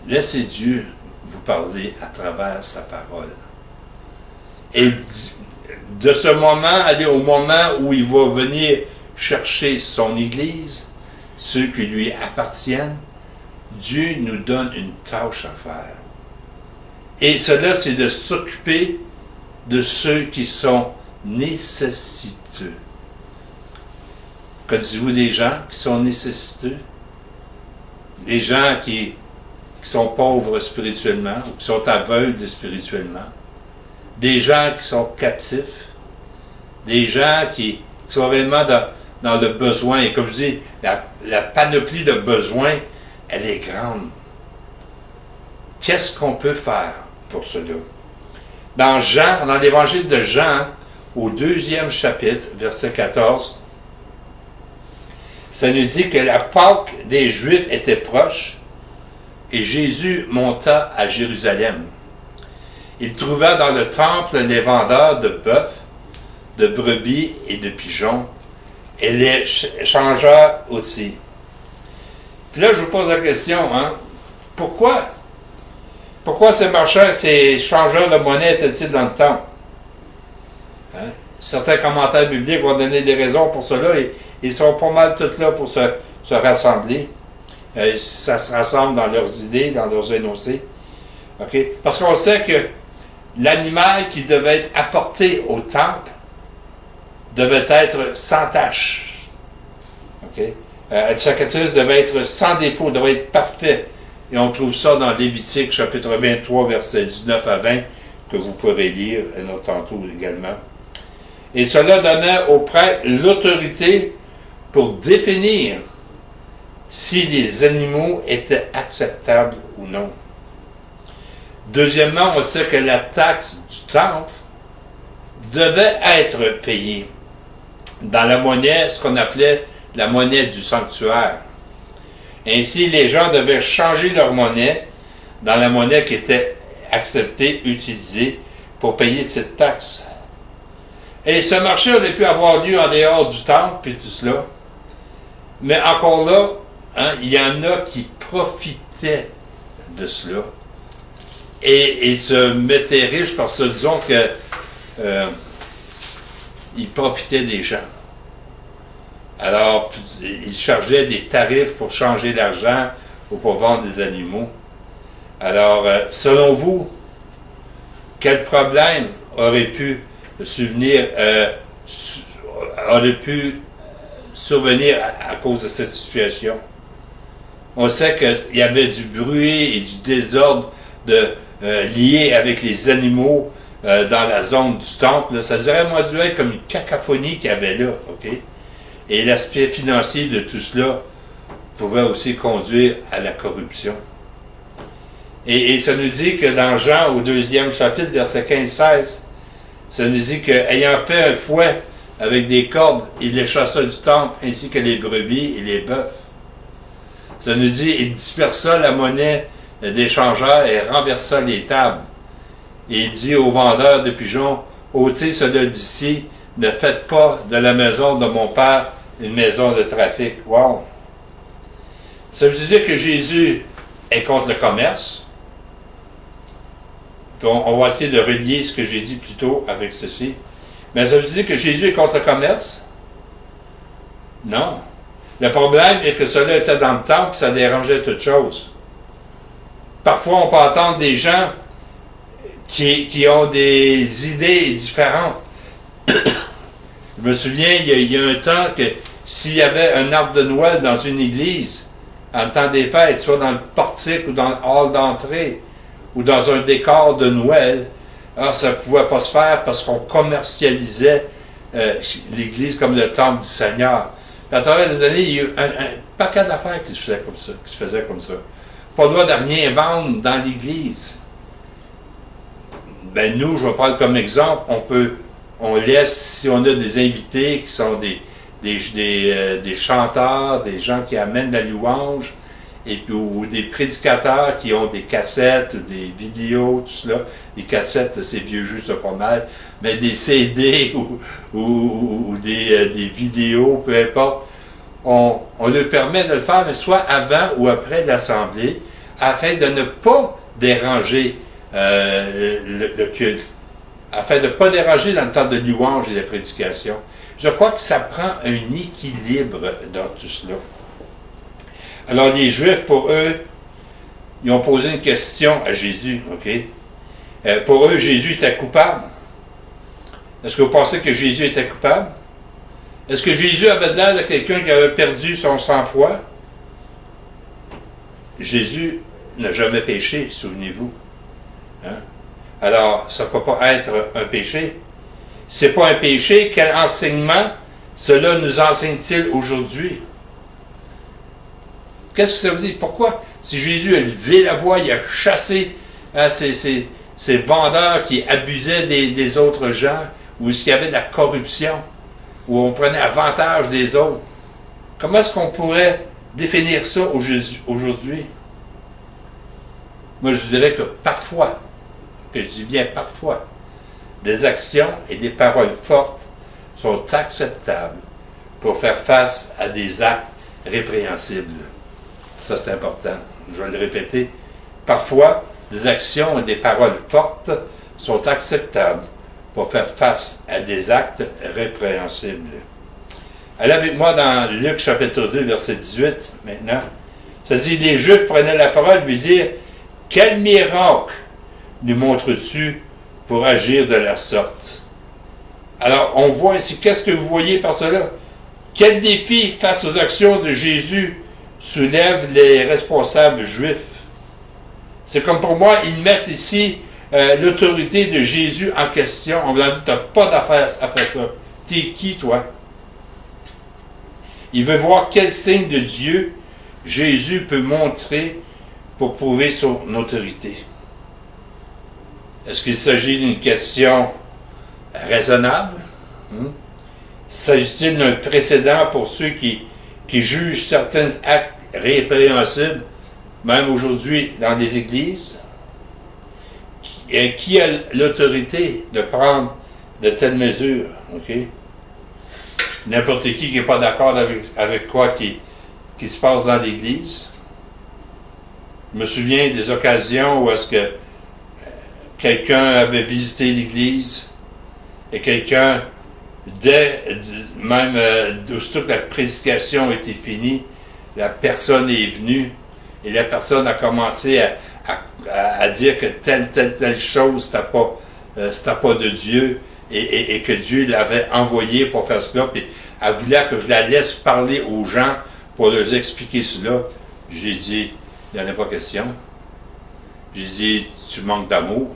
Laissez Dieu vous parler à travers sa parole. Et de ce moment, aller au moment où il va venir chercher son Église, ceux qui lui appartiennent, Dieu nous donne une tâche à faire. Et cela, c'est de s'occuper de ceux qui sont nécessiteux. Connaissez-vous des gens qui sont nécessiteux? Des gens qui sont pauvres spirituellement, ou qui sont aveugles spirituellement. Des gens qui sont captifs. Des gens qui sont vraiment dans le besoin. Et comme je dis, la panoplie de besoins, elle est grande. Qu'est-ce qu'on peut faire pour cela? Dans Jean, dans l'évangile de Jean, au 2e chapitre, verset 14, ça nous dit que la Pâque des Juifs était proche et Jésus monta à Jérusalem. Il trouva dans le temple les vendeurs de bœufs, de brebis et de pigeons, et les changeurs aussi. Puis là, je vous pose la question, hein, pourquoi ces marchands, ces changeurs de monnaie étaient-ils dans le temple? Hein? Certains commentaires bibliques vont donner des raisons pour cela, et ils sont pas mal tous là pour se rassembler. Ça se rassemble dans leurs idées, dans leurs énoncés. Okay? Parce qu'on sait que l'animal qui devait être apporté au temple devait être sans tache. Okay? Le sacrifice devait être sans défaut, devait être parfait. Et on trouve ça dans Lévitique, chapitre 23, versets 19 à 20, que vous pourrez lire tantôt également. Et cela donnait aux prêtres l'autorité pour définir si les animaux étaient acceptables ou non. Deuxièmement, on sait que la taxe du temple devait être payée dans la monnaie, ce qu'on appelait la monnaie du sanctuaire. Ainsi, les gens devaient changer leur monnaie dans la monnaie qui était acceptée, utilisée pour payer cette taxe. Et ce marché aurait pu avoir lieu en dehors du temple, puis tout cela. Mais encore là, hein, il y en a qui profitaient de cela et se mettaient riches parce que disons que ils profitaient des gens. Alors, ils chargeaient des tarifs pour changer l'argent ou pour vendre des animaux. Alors, selon vous, quel problème aurait pu survenir à cause de cette situation? On sait qu'il y avait du bruit et du désordre lié avec les animaux dans la zone du temple. Là. Ça dirait moi dû être comme une cacophonie qu'il y avait là. Okay? Et l'aspect financier de tout cela pouvait aussi conduire à la corruption. Et ça nous dit que dans Jean, au 2e chapitre, verset 15-16, ça nous dit qu'ayant fait un fouet avec des cordes, il les chassa du temple, ainsi que les brebis et les bœufs. Ça nous dit, il dispersa la monnaie des changeurs et renversa les tables. Et il dit aux vendeurs de pigeons, ôtez cela d'ici, ne faites pas de la maison de mon père une maison de trafic. Wow! Ça veut dire que Jésus est contre le commerce. Puis on va essayer de relier ce que j'ai dit plus tôt avec ceci. Mais ça veut dire que Jésus est contre le commerce? Non. Le problème est que cela était dans le temple et ça dérangeait toute chose. Parfois, on peut entendre des gens qui ont des idées différentes. Je me souviens, il y a un temps que s'il y avait un arbre de Noël dans une église, en temps des fêtes, soit dans le portique ou dans le hall d'entrée, ou dans un décor de Noël, alors ça ne pouvait pas se faire parce qu'on commercialisait l'église comme le temple du Seigneur. Et à travers les années, il y a eu un paquet d'affaires qui se faisaient comme ça. Pas le droit de rien vendre dans l'église. Ben nous, je vais prendre comme exemple, on laisse, si on a des invités qui sont des chanteurs, des gens qui amènent la louange, et puis, ou des prédicateurs qui ont des cassettes, ou des vidéos, tout cela. Les cassettes, c'est vieux jeu, c'est pas mal. Mais des CD ou des vidéos, peu importe. On leur permet de le faire, mais soit avant ou après l'assemblée, afin de ne pas déranger le culte. Afin de ne pas déranger dans le temps de louange et de prédication. Je crois que ça prend un équilibre dans tout cela. Alors les Juifs, pour eux, ils ont posé une question à Jésus. Ok? Pour eux, Jésus était coupable. Est-ce que vous pensez que Jésus était coupable? Est-ce que Jésus avait l'air de quelqu'un qui avait perdu son sang-froid? Jésus n'a jamais péché, souvenez-vous. Hein? Alors, ça ne peut pas être un péché. Si ce n'est pas un péché, quel enseignement cela nous enseigne-t-il aujourd'hui? Qu'est-ce que ça veut dire? Pourquoi? Si Jésus a levé la voix, il a chassé hein, ces vendeurs qui abusaient des autres gens, où il y avait de la corruption, où on prenait avantage des autres. Comment est-ce qu'on pourrait définir ça aujourd'hui? Moi, je dirais que parfois, que je dis bien parfois, des actions et des paroles fortes sont acceptables pour faire face à des actes répréhensibles. Ça, c'est important. Je vais le répéter. Parfois, des actions et des paroles fortes sont acceptables pour faire face à des actes répréhensibles. Allez avec moi dans Luc chapitre 2, verset 18, maintenant. Ça dit, les Juifs prenaient la parole lui dire, « Quel miracle nous montres-tu pour agir de la sorte? » Alors, on voit ici, qu'est-ce que vous voyez par cela? Quel défi face aux actions de Jésus soulèvent les responsables juifs? C'est comme pour moi, ils mettent ici l'autorité de Jésus en question. On leur dit, tu n'as pas d'affaire à faire ça. T'es qui, toi? Il veut voir quel signe de Dieu Jésus peut montrer pour prouver son autorité. Est-ce qu'il s'agit d'une question raisonnable? S'agit-il d'un précédent pour ceux qui jugent certains actes répréhensibles, même aujourd'hui dans les églises? Qui a l'autorité de prendre de telles mesures? Okay? N'importe qui n'est pas d'accord avec quoi qui se passe dans l'église. Je me souviens des occasions où est-ce que quelqu'un avait visité l'église et quelqu'un, même aussitôt que la prédication était finie, la personne est venue et la personne a commencé à dire que telle chose, c'était pas de Dieu et que Dieu l'avait envoyé pour faire cela. Puis elle voulait que je la laisse parler aux gens pour leur expliquer cela. J'ai dit, il n'y en a pas question. J'ai dit, tu manques d'amour.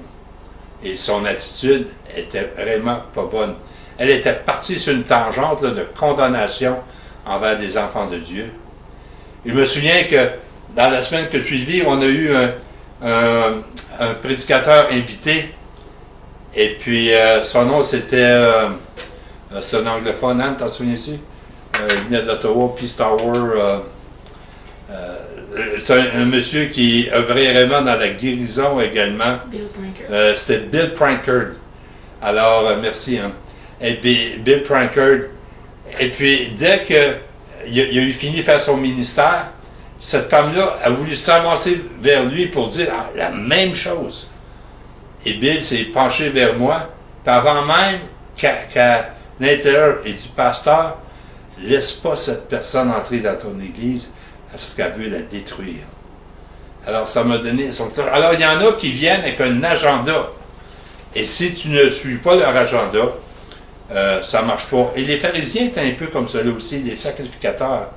Et son attitude était vraiment pas bonne. Elle était partie sur une tangente là, de condamnation envers des enfants de Dieu. Je me souviens que dans la semaine que je suis on a eu un prédicateur invité. Et puis son nom c'était, c'est un anglophone, Anne, t'en souviens-tu? Il venait d'Ottawa, Peace Tower. C'est un monsieur qui œuvrait vraiment dans la guérison également. Bill Prankard. C'était Bill Prankard. Alors, merci. Hein. Et puis, Bill Prankard. Et puis, dès qu'il a eu fini de faire son ministère, cette femme-là a voulu s'avancer vers lui pour dire la même chose. Et Bill s'est penché vers moi. Puis avant même qu'à l'intérieur, il dit, pasteur, laisse pas cette personne entrer dans ton église parce qu'elle veut la détruire. Alors, ça m'a donné son cœur. Alors, il y en a qui viennent avec un agenda. Et si tu ne suis pas leur agenda, ça ne marche pas. Et les pharisiens étaient un peu comme cela aussi, les sacrificateurs.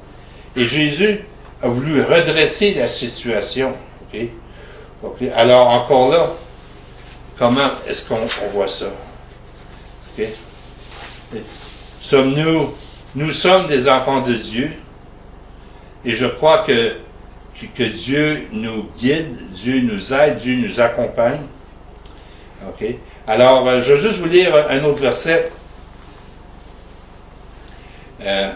Et Jésus a voulu redresser la situation. Okay? Okay? Alors, encore là, comment est-ce qu'on voit ça? Okay? Nous sommes des enfants de Dieu. Et je crois que Dieu nous guide, Dieu nous aide, Dieu nous accompagne. OK? Alors, je vais juste vous lire un autre verset. Mais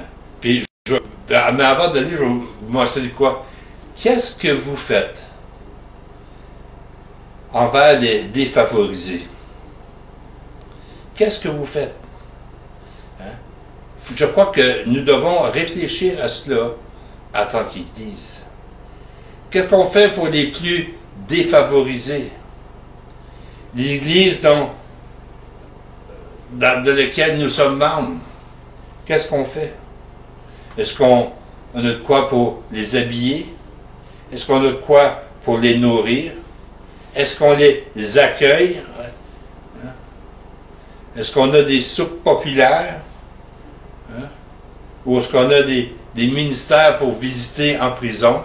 avant de lire, je vais vous mentionner quoi? Qu'est-ce que vous faites envers les défavorisés? Qu'est-ce que vous faites? Hein? Je crois que nous devons réfléchir à cela en tant qu'Église. Qu'est-ce qu'on fait pour les plus défavorisés? L'Église dans laquelle nous sommes membres, qu'est-ce qu'on fait? Est-ce qu'on a de quoi pour les habiller? Est-ce qu'on a de quoi pour les nourrir? Est-ce qu'on les accueille? Est-ce qu'on a des soupes populaires? Ou est-ce qu'on a des ministères pour visiter en prison?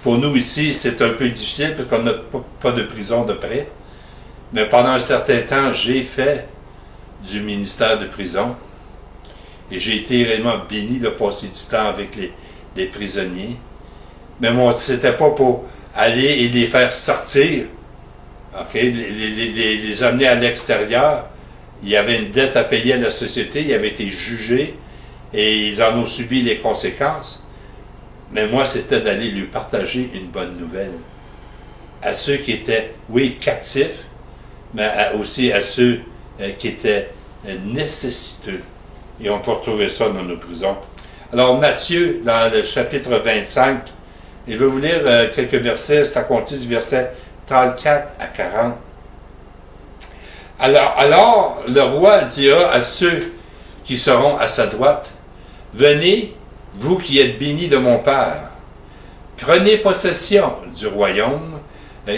Pour nous ici, c'est un peu difficile parce qu'on n'a pas de prison de près. Mais pendant un certain temps, j'ai fait du ministère de prison. Et j'ai été réellement béni de passer du temps avec les prisonniers. Mais moi, c'était pas pour aller et les faire sortir, ok, les amener à l'extérieur. Il y avait une dette à payer à la société, ils avaient été jugés et ils en ont subi les conséquences. Mais moi, c'était d'aller lui partager une bonne nouvelle. À ceux qui étaient, oui, captifs, mais aussi à ceux qui étaient nécessiteux. Et on peut retrouver ça dans nos prisons. Alors, Matthieu, dans le chapitre 25, je vais vous lire quelques versets, c'est à compter du verset 34 à 40. Alors, le roi dira à ceux qui seront à sa droite, « Venez, vous qui êtes bénis de mon Père, prenez possession du royaume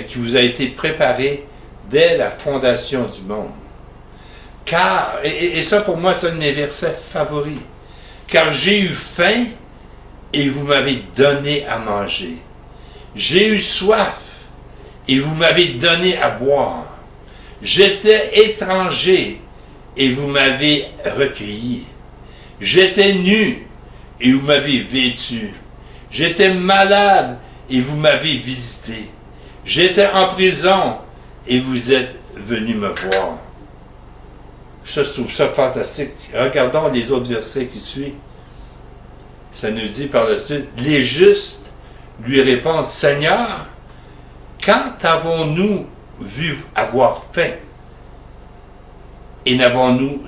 qui vous a été préparé dès la fondation du monde. Car, et ça pour moi c'est un de mes versets favoris, car j'ai eu faim et vous m'avez donné à manger. J'ai eu soif et vous m'avez donné à boire. J'étais étranger et vous m'avez recueilli. J'étais nu et vous m'avez vêtu. J'étais malade et vous m'avez visité. J'étais en prison et vous êtes venus me voir. » Je trouve ça fantastique. Regardons les autres versets qui suivent. Ça nous dit par la suite, « Les justes lui répondent, Seigneur, quand avons-nous vu avoir faim et n'avons-nous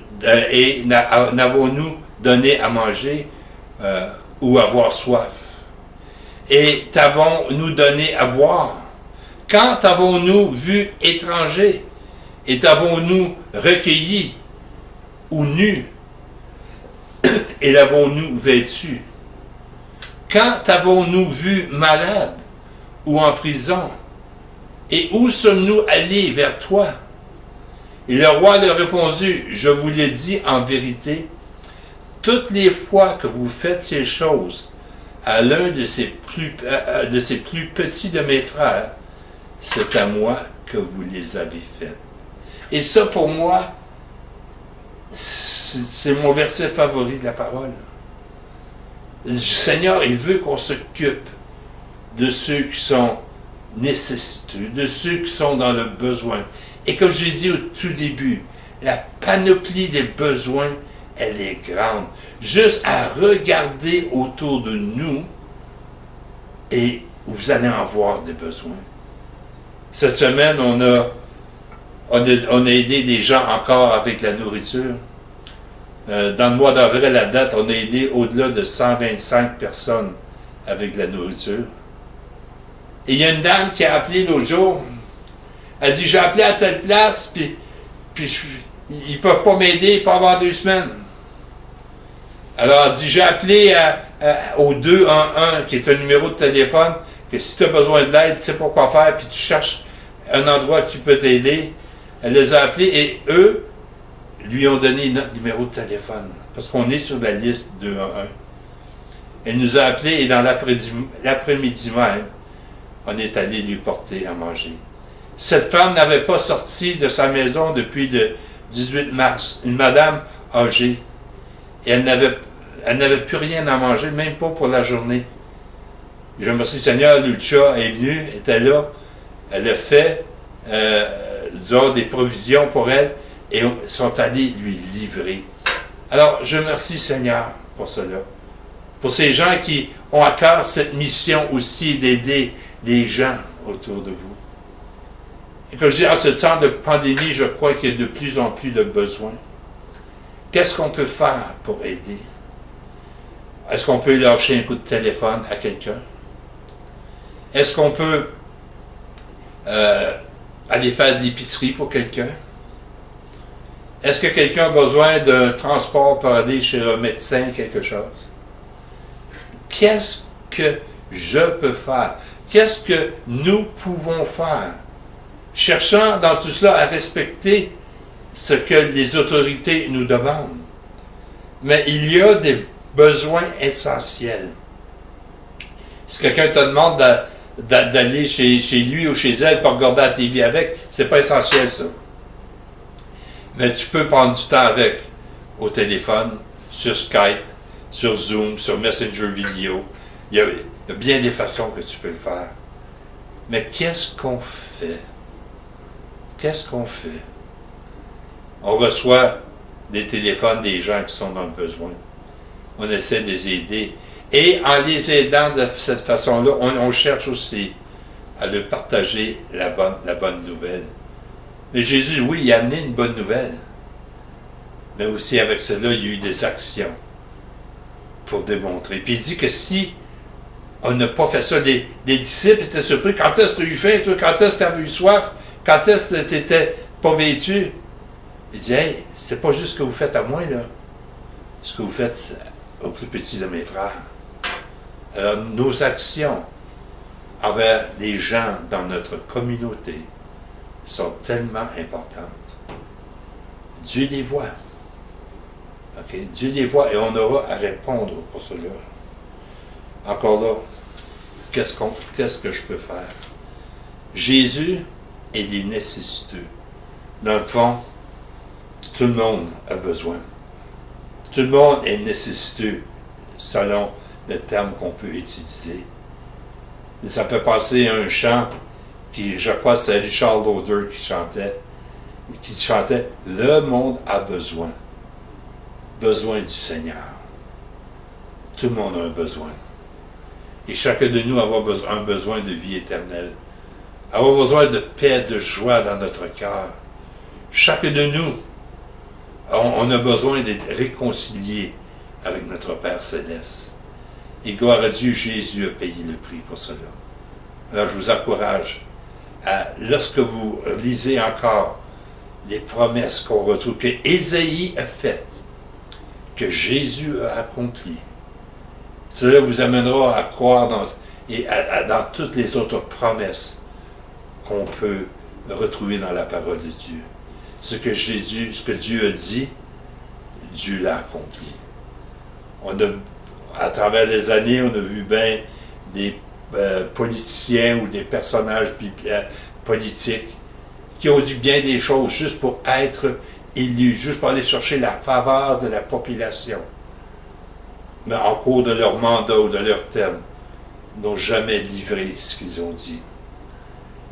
donné à manger ou avoir soif? Et t'avons-nous donné à boire? Quand avons-nous vu étranger et t'avons-nous recueilli ou nu et l'avons-nous vêtu? Quand avons-nous vu malade ou en prison et où sommes-nous allés vers toi? Et le roi leur répondit, je vous l'ai dit en vérité, toutes les fois que vous faites ces choses à l'un de ces plus petits de mes frères, c'est à moi que vous les avez faites. Et ça, pour moi, c'est mon verset favori de la parole. Le Seigneur, il veut qu'on s'occupe de ceux qui sont nécessiteux, de ceux qui sont dans le besoin. Et comme j'ai dit au tout début, la panoplie des besoins, elle est grande. Juste à regarder autour de nous, et vous allez en voir des besoins. Cette semaine, on a aidé des gens encore avec la nourriture. Dans le mois d'avril, à date, on a aidé au-delà de 125 personnes avec la nourriture. Et il y a une dame qui a appelé l'autre jour. Elle dit, j'ai appelé à telle place, puis ils ne peuvent pas m'aider pendant 2 semaines. Alors, elle dit, j'ai appelé au 211, qui est un numéro de téléphone, que si tu as besoin de l'aide, tu sais pas quoi faire, puis tu cherches un endroit qui peut t'aider. Elle les a appelés et eux lui ont donné notre numéro de téléphone, parce qu'on est sur la liste 211. Elle nous a appelés et dans l'après-midi même, on est allé lui porter à manger. Cette femme n'avait pas sorti de sa maison depuis le 18 mars, une madame âgée, et elle n'avait plus rien à manger, même pas pour la journée. Je remercie le Seigneur, Lucia est venue, était là, elle a fait, disons, des provisions pour elle, et sont allés lui livrer. Alors, je remercie le Seigneur pour cela. Pour ces gens qui ont à cœur cette mission aussi d'aider les gens autour de vous. Et comme je dis, en ce temps de pandémie, je crois qu'il y a de plus en plus de besoins. Qu'est-ce qu'on peut faire pour aider? Est-ce qu'on peut lâcher un coup de téléphone à quelqu'un? Est-ce qu'on peut aller faire de l'épicerie pour quelqu'un? Est-ce que quelqu'un a besoin d'un transport pour aller chez un médecin, quelque chose? Qu'est-ce que je peux faire? Qu'est-ce que nous pouvons faire? Cherchant dans tout cela à respecter ce que les autorités nous demandent. Mais il y a des besoins essentiels. Si quelqu'un te demande d'aller chez lui ou chez elle pour regarder la TV avec, c'est pas essentiel ça. Mais tu peux prendre du temps avec au téléphone. sur Skype, sur Zoom, sur Messenger Video. Il y a bien des façons que tu peux le faire. Mais qu'est-ce qu'on fait? Qu'est-ce qu'on fait? On reçoit des téléphones des gens qui sont dans le besoin. On essaie de les aider. Et en les aidant de cette façon-là, on cherche aussi à leur partager la bonne nouvelle. Mais Jésus, oui, il a amené une bonne nouvelle. Mais aussi avec cela, il y a eu des actions pour démontrer. Puis il dit que si on n'a pas fait ça, les disciples étaient surpris. Quand est-ce que tu as eu faim, toi? Quand est-ce que tu avais eu soif? Quand est-ce que tu n'étais pas vêtu? Il dit, hey, c'est pas juste ce que vous faites à moi, là. Ce que vous faites au plus petit de mes frères. Alors, nos actions envers les gens dans notre communauté sont tellement importantes. Dieu les voit. Okay? Dieu les voit et on aura à répondre pour cela. Encore là, qu'est-ce que je peux faire? Jésus est des nécessiteux. Dans le fond, tout le monde a besoin. Tout le monde est nécessiteux, selon le terme qu'on peut utiliser. Et ça fait penser à un chant qui, je crois, c'est Richard Lauder qui chantait « Le monde a besoin. Besoin du Seigneur. » Tout le monde a un besoin. Et chacun de nous a un besoin de vie éternelle. Avoir besoin de paix, de joie dans notre cœur. Chacun de nous, on a besoin d'être réconcilié avec notre Père Céleste. Et gloire à Dieu, Jésus a payé le prix pour cela. Alors je vous encourage, lorsque vous lisez encore les promesses qu'on retrouve, que Ésaïe a faites, que Jésus a accompli, cela vous amènera à croire dans toutes les autres promesses qu'on peut retrouver dans la parole de Dieu. Ce que Dieu a dit, Dieu l'a accompli. À travers les années, on a vu bien des politiciens ou des personnages politiques qui ont dit bien des choses juste pour être élus, juste pour aller chercher la faveur de la population. Mais en cours de leur mandat ou de leur terme, n'ont jamais livré ce qu'ils ont dit.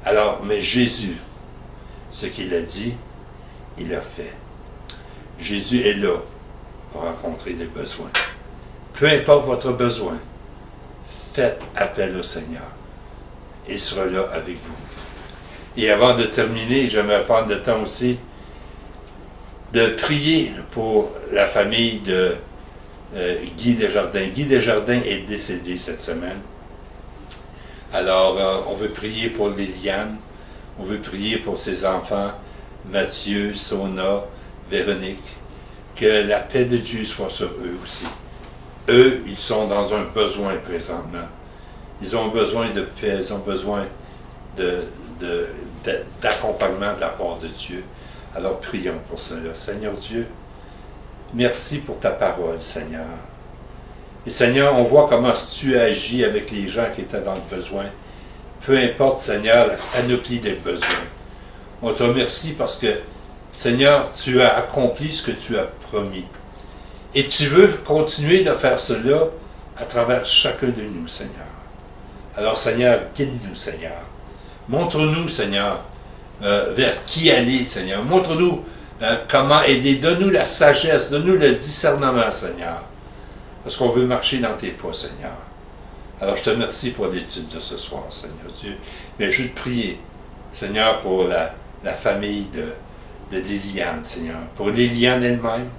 Alors, mais Jésus, ce qu'il a dit, il a fait. Jésus est là pour rencontrer des besoins. Peu importe votre besoin, faites appel au Seigneur. Il sera là avec vous. Et avant de terminer, j'aimerais prendre le temps aussi de prier pour la famille de Guy Desjardins. Guy Desjardins est décédé cette semaine. Alors, on veut prier pour Liliane, on veut prier pour ses enfants, Mathieu, Sona, Véronique, que la paix de Dieu soit sur eux aussi. Eux, ils sont dans un besoin présentement. Ils ont besoin de paix, ils ont besoin d'accompagnement de la part de Dieu. Alors prions pour cela. Seigneur Dieu, merci pour ta parole, Seigneur. Et Seigneur, on voit comment tu agis avec les gens qui étaient dans le besoin. Peu importe, Seigneur, la panoplie des besoins. On te remercie parce que, Seigneur, tu as accompli ce que tu as promis. Et tu veux continuer de faire cela à travers chacun de nous, Seigneur. Alors, Seigneur, guide-nous, Seigneur. Montre-nous, Seigneur, vers qui aller, Seigneur. Montre-nous comment aider. Donne-nous la sagesse, donne-nous le discernement, Seigneur. Parce qu'on veut marcher dans tes pas, Seigneur. Alors, je te remercie pour l'étude de ce soir, Seigneur Dieu. Mais je veux te prier, Seigneur, pour la famille de Liliane, Seigneur. Pour Liliane elle-même,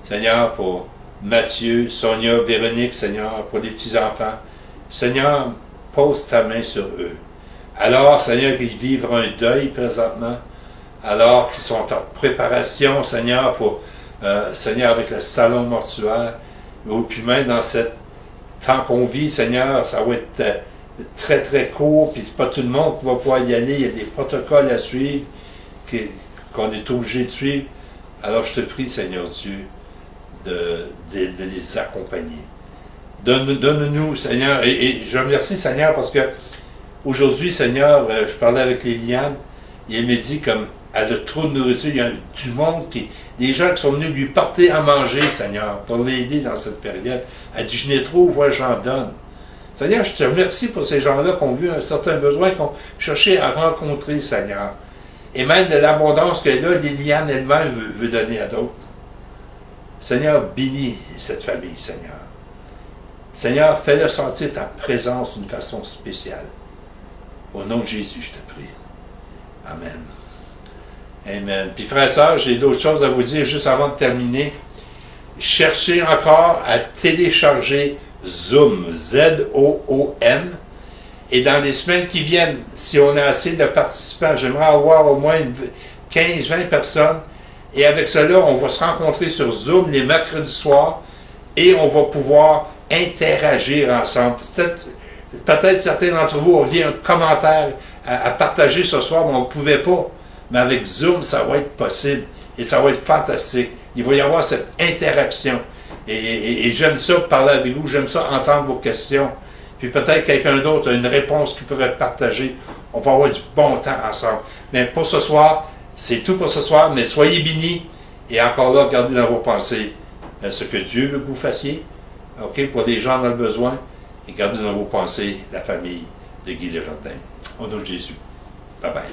Seigneur, pour Mathieu, Sonia, Véronique, Seigneur, pour les petits-enfants. Seigneur, pose ta main sur eux. Alors, Seigneur, qu'ils vivent un deuil présentement, alors qu'ils sont en préparation, Seigneur, pour, Seigneur, avec le salon mortuaire, ou puis même dans cette temps qu'on vit, Seigneur, ça va être très, très court, puis c'est pas tout le monde qui va pouvoir y aller, il y a des protocoles à suivre, qu'on est obligé de suivre. Alors, je te prie, Seigneur Dieu, de les accompagner. Donne-nous, Seigneur, et je remercie, Seigneur, parce que aujourd'hui, Seigneur, je parlais avec Liliane, et elle me dit comme Elle a trop de nourriture. Il y a du monde des gens qui sont venus lui porter à manger, Seigneur, pour l'aider dans cette période. Elle dit, je n'ai trop, vois, j'en donne. Seigneur, je te remercie pour ces gens-là qui ont vu un certain besoin, qui ont cherché à rencontrer, Seigneur. Et même de l'abondance que là, Liliane elle-même veut donner à d'autres. Seigneur, bénis cette famille, Seigneur. Seigneur, fais-le sentir ta présence d'une façon spéciale. Au nom de Jésus, je te prie. Amen. Amen. Puis frères et sœurs, j'ai d'autres choses à vous dire juste avant de terminer. Cherchez encore à télécharger Zoom, Z-O-O-M. Et dans les semaines qui viennent, si on a assez de participants, j'aimerais avoir au moins 15-20 personnes. Et avec cela, on va se rencontrer sur Zoom les mercredis soirs et on va pouvoir interagir ensemble. Peut-être certains d'entre vous auriez un commentaire à partager ce soir, mais on ne pouvait pas. Mais avec Zoom, ça va être possible et ça va être fantastique. Il va y avoir cette interaction. Et j'aime ça parler avec vous, j'aime ça entendre vos questions. Puis peut-être quelqu'un d'autre a une réponse qu'il pourrait partager. On va avoir du bon temps ensemble. Mais pour ce soir, c'est tout pour ce soir, mais soyez bénis. Et encore là, gardez dans vos pensées ce que Dieu veut que vous fassiez. OK, pour des gens dans le besoin. Et gardez dans vos pensées la famille de Guy Desjardins. Au nom de Jésus. Bye bye.